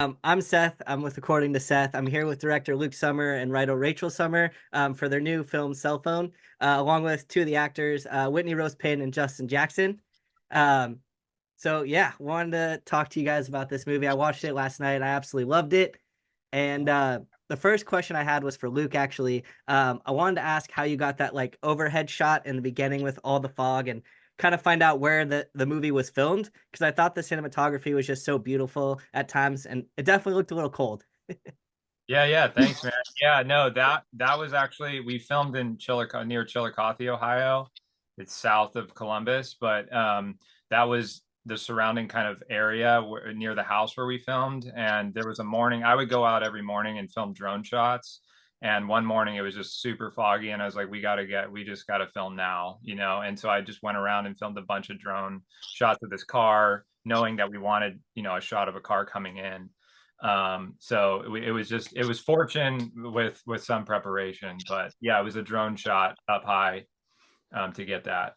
I'm Seth. I'm with According to Seth. I'm here with director Luke Sommer and writer Rachel Sommer for their new film Cellphone, along with two of the actors, Whitney Rose Pynn and Justin Jackson. Um, so yeah, wanted to talk to you guys about this movie. I watched it last night. I absolutely loved it. And the first question I had was for Luke, actually. I wanted to ask how you got that like overhead shot in the beginning with all the fog and kind of find out where the movie was filmed because I thought the cinematography was just so beautiful at times and it definitely looked a little cold. Yeah, thanks, man. Yeah, no, that was actually we filmed in Chillicothe near Chillicothe, Ohio. It's south of Columbus, but that was the surrounding kind of area near the house where we filmed. And there was a morning I would go out every morning and film drone shots. And one morning it was just super foggy, and I was like, we just got to film now, you know. And so I just went around and filmed a bunch of drone shots of this car, knowing that we wanted, a shot of a car coming in. So it was fortune with some preparation, but yeah, it was a drone shot up high to get that.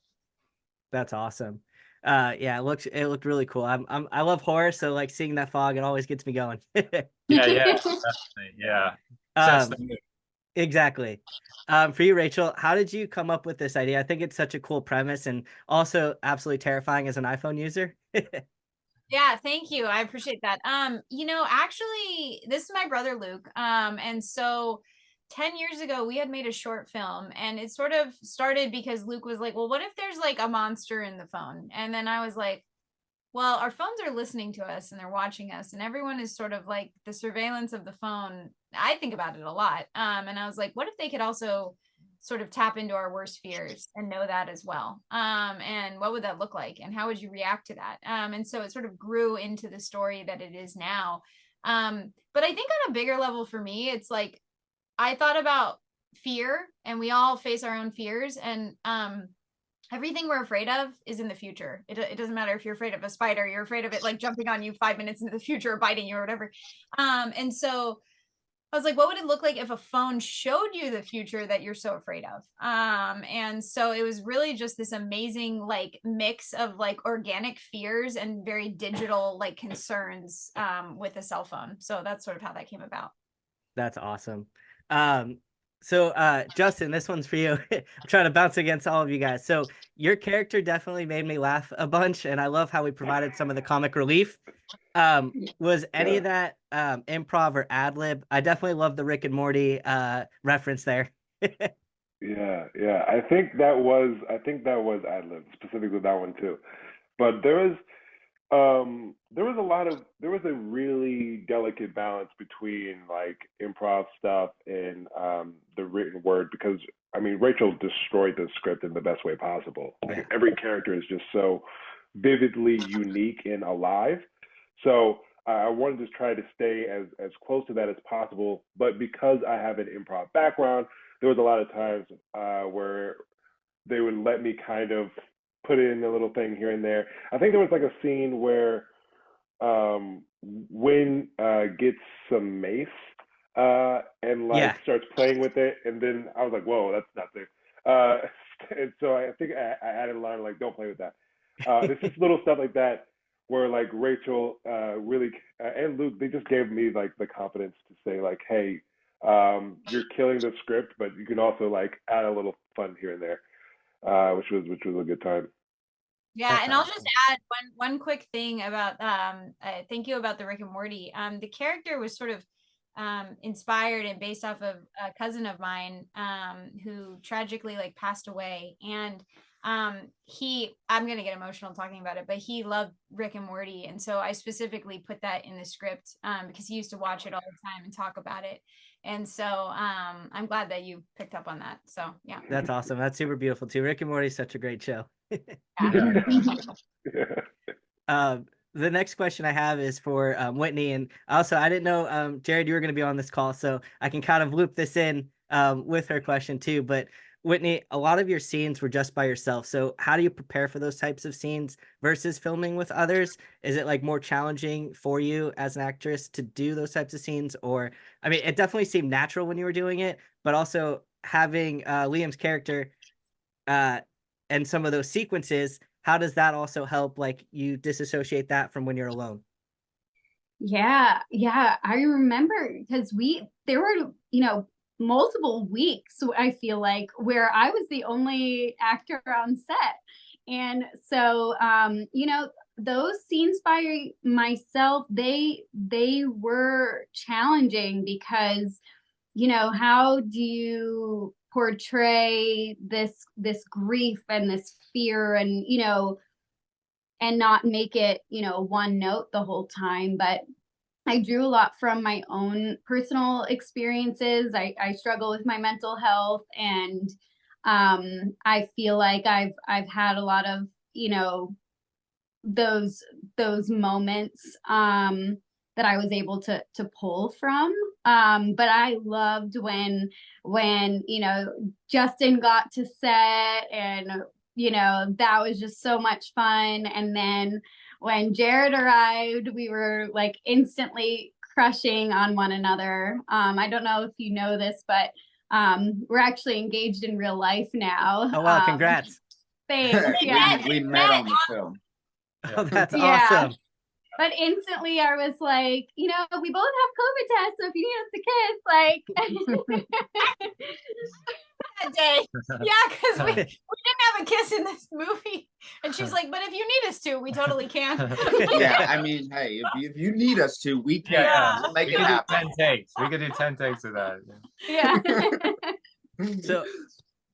That's awesome. Yeah, it looked really cool. I love horror, so like seeing that fog, it always gets me going. Yeah, definitely. Yeah, sets the Um, mood. exactly. For you, Rachel, how did you come up with this idea? I think it's such a cool premise and also absolutely terrifying as an iPhone user. Yeah, thank you. I appreciate that. Actually, this is my brother Luke. And so 10 years ago, we had made a short film, and it sort of started because Luke was like, well, what if there's like a monster in the phone? And then I was like, well, our phones are listening to us and they're watching us, and everyone is sort of like the surveillance of the phone. I think about it a lot. And I was like, what if they could also sort of tap into our worst fears and know that as well? And what would that look like? And how would you react to that? And so it sort of grew into the story that it is now. But I think on a bigger level for me, it's like I thought about fear, and we all face our own fears. And everything we're afraid of is in the future. It doesn't matter if you're afraid of a spider, you're afraid of it like jumping on you 5 minutes into the future or biting you or whatever. And so I was like, what would it look like if a phone showed you the future that you're so afraid of? And so it was really just this amazing like mix of like organic fears and very digital like concerns with a cell phone. So that's sort of how that came about. That's awesome. Um, so Justin, this one's for you. I'm trying to bounce against all of you guys. So your character definitely made me laugh a bunch, and I love how we provided some of the comic relief. Was any Yeah, of that improv or ad lib? I definitely love the Rick and Morty reference there. yeah. I think that was ad lib, specifically that one too. But there was a really delicate balance between like improv stuff and the written word because I mean Rachel destroyed the script in the best way possible. Like Yeah, every character is just so vividly unique and alive. So I wanted to try to stay as close to that as possible. But because I have an improv background, there was a lot of times where they would let me kind of put in a little thing here and there. I think there was like a scene where Win gets some mace and like yeah, starts playing with it, and then I was like, "Whoa, that's not there." Uh, and so I think I added a line like, "Don't play with that." There's just little stuff like that where like Rachel really and Luke they just gave me like the confidence to say like, "Hey, you're killing the script, but you can also like add a little fun here and there." Which was a good time. Yeah, that's and I'll just awesome. add one quick thing about thank you about the Rick and Morty. The character was sort of inspired and based off of a cousin of mine who tragically like passed away, and he I'm gonna get emotional talking about it, but he loved Rick and Morty, and so I specifically put that in the script because he used to watch it all the time and talk about it, and so I'm glad that you picked up on that. So yeah, That's awesome. That's super beautiful too. Rick and Morty is such a great show. yeah. Yeah, Yeah. The next question I have is for Whitney, and also I didn't know Jared you were going to be on this call, so I can kind of loop this in with her question too. But Whitney, a lot of your scenes were just by yourself, so how do you prepare for those types of scenes versus filming with others? Is it like more challenging for you as an actress to do those types of scenes, or I mean, it definitely seemed natural when you were doing it, but also having Liam's character uh, and some of those sequences, how does that also help like you disassociate that from when you're alone? Yeah, yeah. I remember because there were, multiple weeks, I feel like, where I was the only actor on set. And so, those scenes by myself, they were challenging because, how do you portray this grief and this fear and, and not make it, one note the whole time. But I drew a lot from my own personal experiences. I struggle with my mental health, and I feel like I've had a lot of, those those moments that I was able to pull from. But I loved when Justin got to set, and that was just so much fun. And then when Jared arrived, we were like instantly crushing on one another. I don't know if you know this, but we're actually engaged in real life now. Oh wow, congrats. Thanks. we, Yeah. we met on the film. Oh, that's Yeah. awesome. But instantly I was like, we both have COVID tests, so if you need us to kiss, like That day. Yeah, because we didn't have a kiss in this movie. And she's like, but if you need us to, we totally can. Yeah, I mean, hey, if you need us to, we can. Yeah. We'll make We it could do happen. 10 takes. We could do 10 takes of that. yeah. So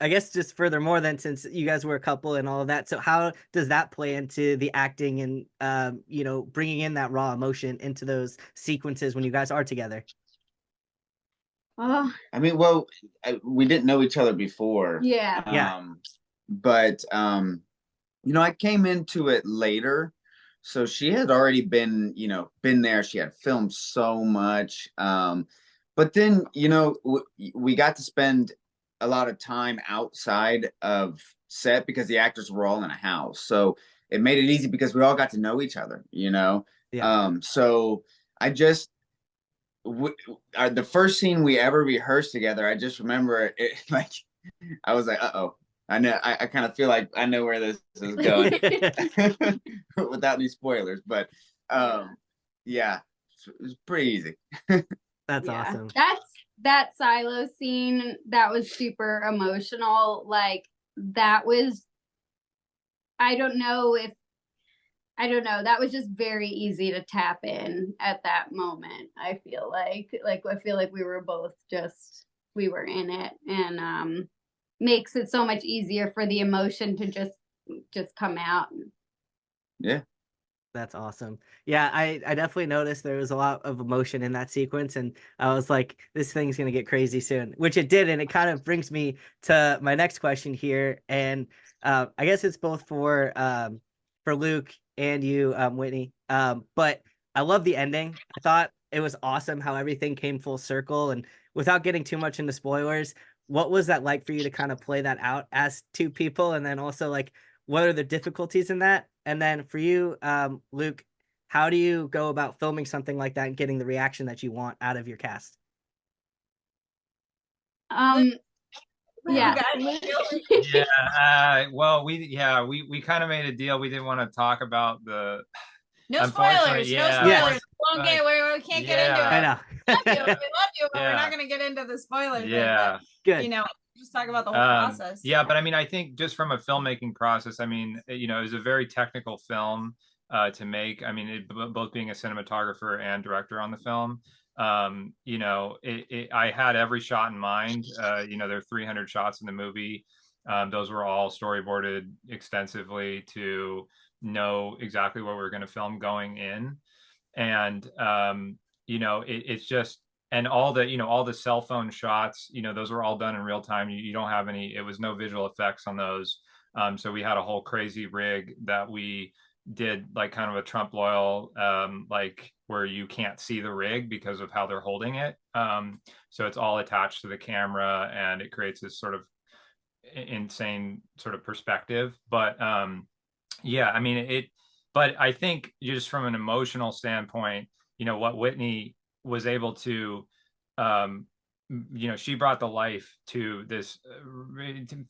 I guess just furthermore then, since you guys were a couple and all of that, so how does that play into the acting and bringing in that raw emotion into those sequences when you guys are together? Oh, I mean, well, we didn't know each other before. yeah. Yeah. But I came into it later. So she had already been there. She had filmed so much. But then, we got to spend a lot of time outside of set because the actors were all in a house. So it made it easy because we all got to know each other, Yeah. So I just the first scene we ever rehearsed together, I just remember it like I was like, uh-oh. I know I kind of feel like I know where this is going without any spoilers, but yeah, it's pretty easy. That's awesome. That silo scene, that was super emotional. Like that was, I don't know, that was just very easy to tap in at that moment. I feel like we were both we were in it, and makes it so much easier for the emotion to just come out. Yeah. That's awesome. Yeah, I definitely noticed there was a lot of emotion in that sequence, and I was like, this thing's gonna get crazy soon, which it did, and it kind of brings me to my next question here, and I guess it's both for Luke and you, Whitney. But I love the ending. I thought it was awesome how everything came full circle, and without getting too much into spoilers, what was that like for you to kind of play that out as two people, and then also like what are the difficulties in that? And then for you, Luke, how do you go about filming something like that and getting the reaction that you want out of your cast? Yeah. Yeah. Well, we kind of made a deal. We didn't want to talk about the. No spoilers. Yeah. No spoilers. We can't get into it. I know. We love you, but we're not going to get into the spoilers. Yeah. Good. Just talk about the whole process. Yeah, but I mean, I think just from a filmmaking process, I mean, it was a very technical film to make. I mean, both being a cinematographer and director on the film. I had every shot in mind. There are 300 shots in the movie. Those were all storyboarded extensively to know exactly what we were going to film going in. And, it's just, and all the cell phone shots, those were all done in real time. You don't have it was no visual effects on those. So we had a whole crazy rig that we did like kind of a Trump loyal, like where you can't see the rig because of how they're holding it. So it's all attached to the camera and it creates this sort of insane sort of perspective. But yeah, I mean, but I think just from an emotional standpoint, what Whitney was able to, she brought the life to this.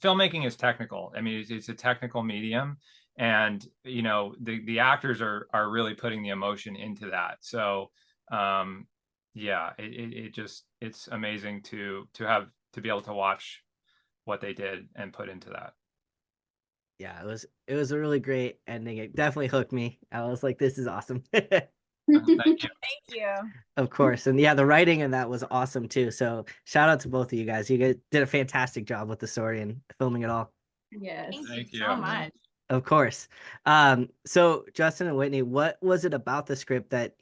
Filmmaking is technical. I mean, it's a technical medium, and the actors are really putting the emotion into that. So yeah, it's amazing to be able to watch what they did and put into that. Yeah, it was a really great ending. It definitely hooked me. I was like, this is awesome. Thank you. Thank you. Of course. And yeah, the writing in that was awesome too. So shout out to both of you guys. You guys did a fantastic job with the story and filming it all. Yes. Thank you Thank so you. much. Of course. So Justin and Whitney, what was it about the script that,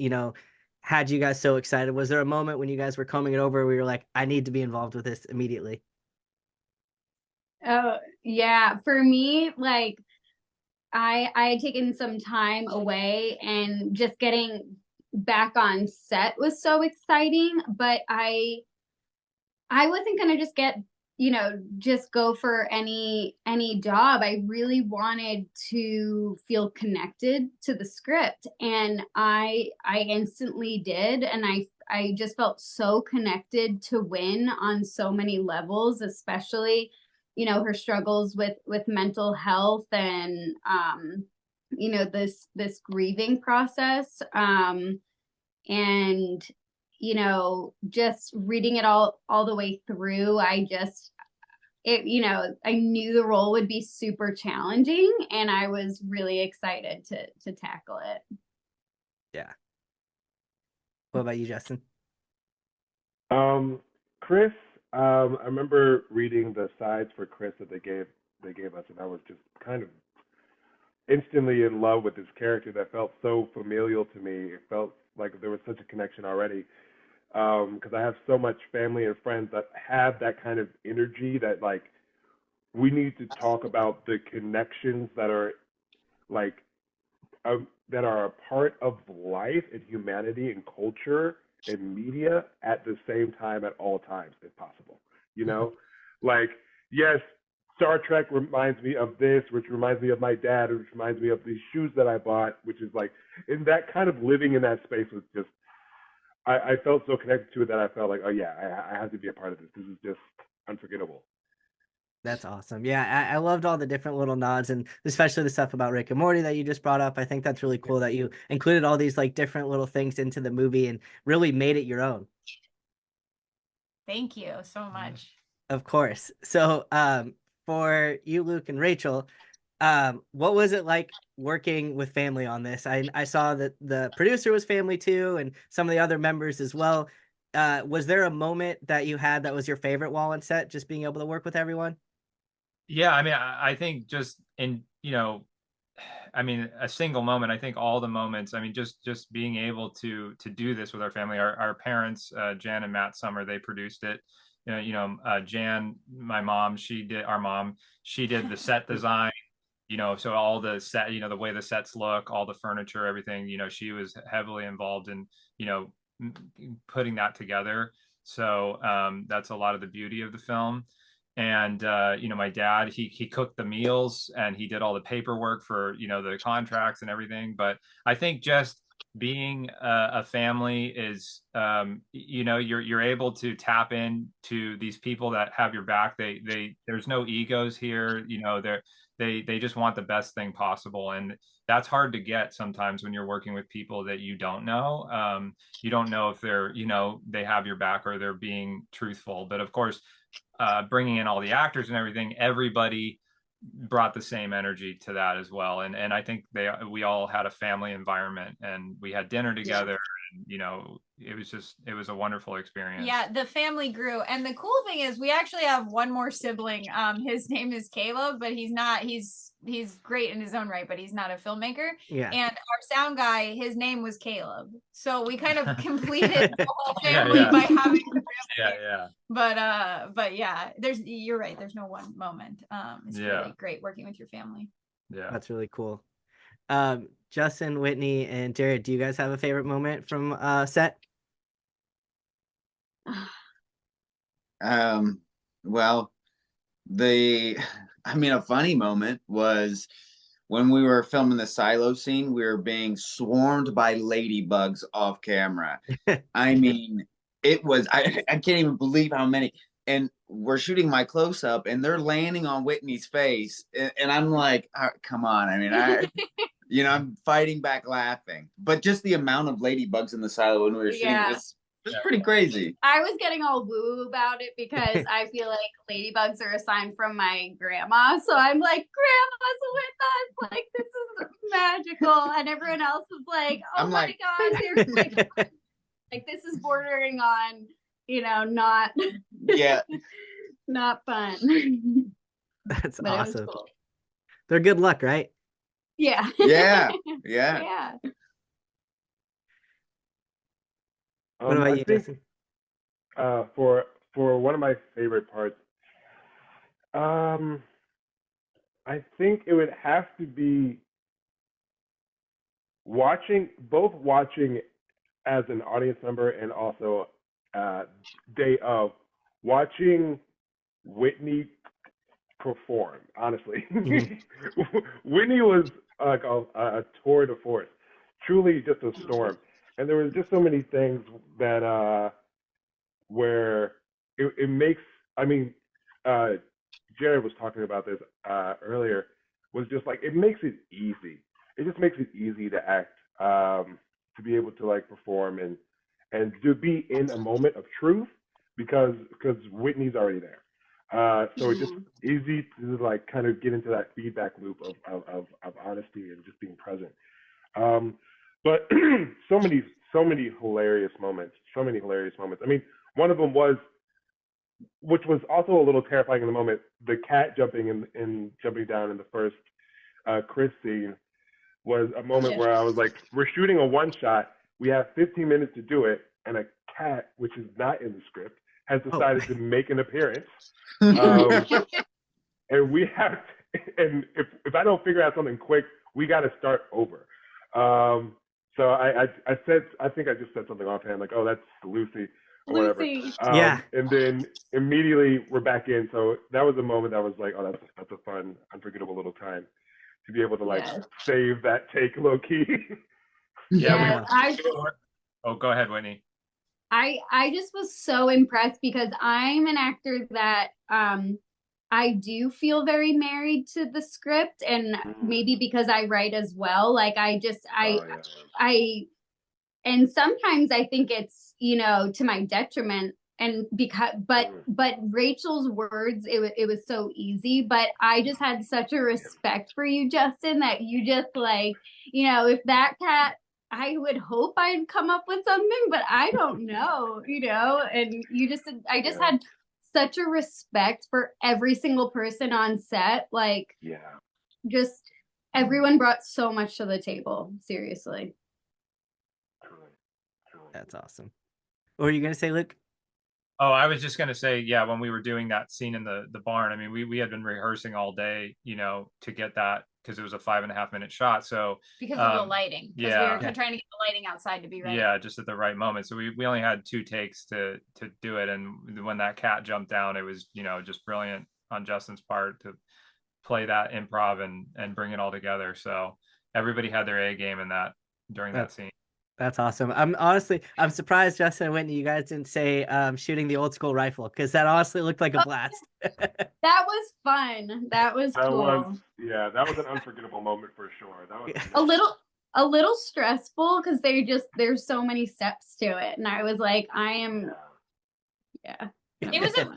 had you guys so excited? Was there a moment when you guys were combing it over where you were like, I need to be involved with this immediately? Oh, yeah. For me, like I had taken some time away, and just getting back on set was so exciting, but I wasn't gonna just just go for any job. I really wanted to feel connected to the script, and I instantly did, and I just felt so connected to Win on so many levels, especially her struggles with mental health, and this grieving process, and just reading it all the way through, I knew the role would be super challenging, and I was really excited to tackle it. Yeah. What about you, Justin? Chris, I remember reading the sides for Chris that they gave us, and I was just kind of instantly in love with this character that felt so familial to me. It felt like there was such a connection already. Because I have so much family and friends that have that kind of energy that like we need to talk about the connections that are like that are a part of life and humanity and culture and media at the same time at all times if possible. You know, like yes, Star Trek reminds me of this, which reminds me of my dad, which reminds me of these shoes that I bought, which is like in that kind of living in that space was just I felt so connected to it that I felt like, oh yeah, I have to be a part of this. This is just unforgettable. That's awesome. Yeah, I loved all the different little nods, and especially the stuff about Rick and Morty that you just brought up. I think that's really cool that you included all these like different little things into the movie and really made it your own. Thank you so much. Of course. So, for you, Luke and Rachel, what was it like working with family on this? I saw that the producer was family too, and some of the other members as well. Was there a moment that you had that was your favorite while on set, just being able to work with everyone? Yeah, I mean, I think just in, I mean, a single moment. I think all the moments. I mean, just being able to do this with our family. Our parents, Jan and Matt Sommer, they produced it. Jan, my mom, our mom, she did the set design. So all the set, the way the sets look, all the furniture, everything. She was heavily involved in, putting that together. So that's a lot of the beauty of the film. And my dad, he cooked the meals and he did all the paperwork for the contracts and everything. But I think just being a family is you're able to tap into these people that have your back. They there's no egos here. They just want the best thing possible, and that's hard to get sometimes when you're working with people that you don't know. You don't know if they're they have your back or they're being truthful. But of course, bringing in all the actors and everything, everybody brought the same energy to that as well. And I think we all had a family environment, and we had dinner together. And, it was a wonderful experience. Yeah, the family grew. And the cool thing is we actually have one more sibling. His name is Caleb, but he's great in his own right, but he's not a filmmaker. Yeah. And our sound guy, his name was Caleb. So we kind of completed the whole family by having the family. Yeah. But yeah, you're right. There's no one moment. It's really great working with your family. Yeah. That's really cool. Justin, Whitney, and Jared, do you guys have a favorite moment from set? Well, a funny moment was when we were filming the silo scene, we were being swarmed by ladybugs off camera. I mean, it was, I can't even believe how many. and we're shooting my close up, and they're landing on Whitney's face, and I'm like, come on. I mean, I'm fighting back laughing, but just the amount of ladybugs in the silo when we were shooting was pretty crazy. I was getting all woo about it because I feel like ladybugs are a sign from my grandma. So I'm like, grandma's with us. Like, this is magical. And everyone else was like, oh my God, seriously. Like, this is bordering on, not not fun. That's But awesome. Cool. They're good luck, right? Yeah. Yeah. What about you, Jason? For one of my favorite parts, I think it would have to be watching as an audience member and also day of watching Whitney perform. Honestly, Whitney was like a tour de force, truly just a storm. And there was just so many things that where it makes. I mean, Jared was talking about this earlier. Was just like it makes it easy. It just makes it easy to act, to be able to like perform and to be in a moment of truth because Whitney's already there. So it's just easy to like kind of get into that feedback loop of honesty and just being present. But so many hilarious moments. I mean, one of them was, which was also a little terrifying in the moment, the cat jumping down in the first Chris scene was a moment where I was like, we're shooting a one shot. We have 15 minutes to do it, and a cat, which is not in the script, has decided to make an appearance. And we have, and if I don't figure out something quick, we got to start over. So I think I just said something offhand, like, oh, that's Lucy or whatever. And then immediately we're back in. So that was a moment that was like, oh, that's a fun, unforgettable little time to be able to like save that take low key. Oh, go ahead, Whitney. I just was so impressed because I'm an actor that I do feel very married to the script, and maybe because I write as well. Like and sometimes I think it's, to my detriment, and but Rachel's words, it was so easy, but I just had such a respect for you, Justin, that you just like, if that cat, I would hope I'd come up with something, but I don't know, and I just had such a respect for every single person on set. Like, just everyone brought so much to the table. Seriously. That's awesome. What were you going to say, Luke? Oh, I was just going to say, when we were doing that scene in the barn, I mean, we had been rehearsing all day, to get that, because it was a 5.5 minute shot. So because of the lighting, because we were trying to get the lighting outside to be ready. Yeah, just at the right moment. So we only had 2 takes to do it. And when that cat jumped down, it was, just brilliant on Justin's part to play that improv and bring it all together. So everybody had their A game in that during that scene. That's awesome. I'm surprised, Justin and Whitney, you guys didn't say shooting the old school rifle, because that honestly looked like a blast. That was fun. That was cool. That was an unforgettable moment for sure. That was a little stressful because there's so many steps to it, and I was like, It was a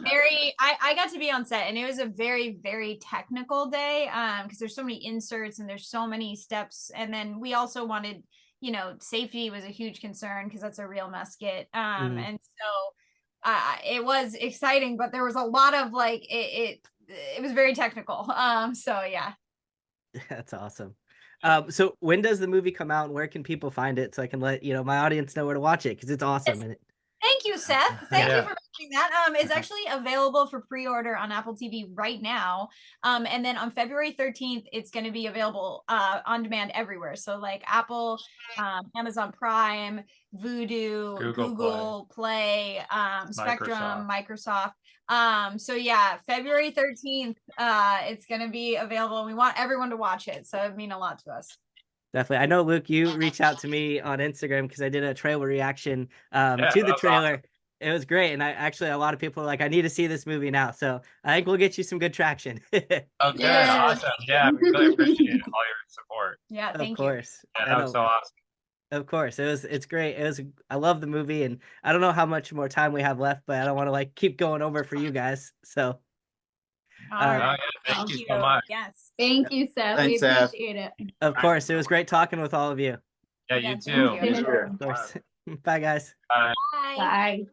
I got to be on set, and it was a very, very technical day because there's so many inserts and there's so many steps, and then we also wanted, safety was a huge concern because that's a real musket. And so it was exciting, but there was a lot of like, it was very technical. So yeah. That's awesome. So when does the movie come out, and where can people find it so I can let, my audience know where to watch it? Because it's awesome. Thank you, Seth. Thank you for mentioning that. It's actually available for pre-order on Apple TV right now. And then on February 13th, it's going to be available on demand everywhere. So like Apple, Amazon Prime, Vudu, Google Play, Spectrum, Microsoft. So yeah, February 13th, it's going to be available. We want everyone to watch it. So it means a lot to us. Definitely. I know, Luke, you reached out to me on Instagram because I did a trailer reaction to the trailer. Awesome. It was great, and I actually a lot of people are like, I need to see this movie now. So I think we'll get you some good traction. Oh, good. Yeah. Awesome. Yeah, we really appreciate all your support. Yeah, Of thank you. course. Yeah, I that know. was so awesome. Of course. It's great. I love the movie, and I don't know how much more time we have left, but I don't want to like keep going over for you guys. So All Uh, right. Oh, yeah, thank you you. so much. Yes. Thank you, Seth. Thanks, we Seth. appreciate it. of course, it was great talking with all of you. Yeah, Yeah, you thank too. you. You too. Of course. Bye guys. Bye. Bye. Bye.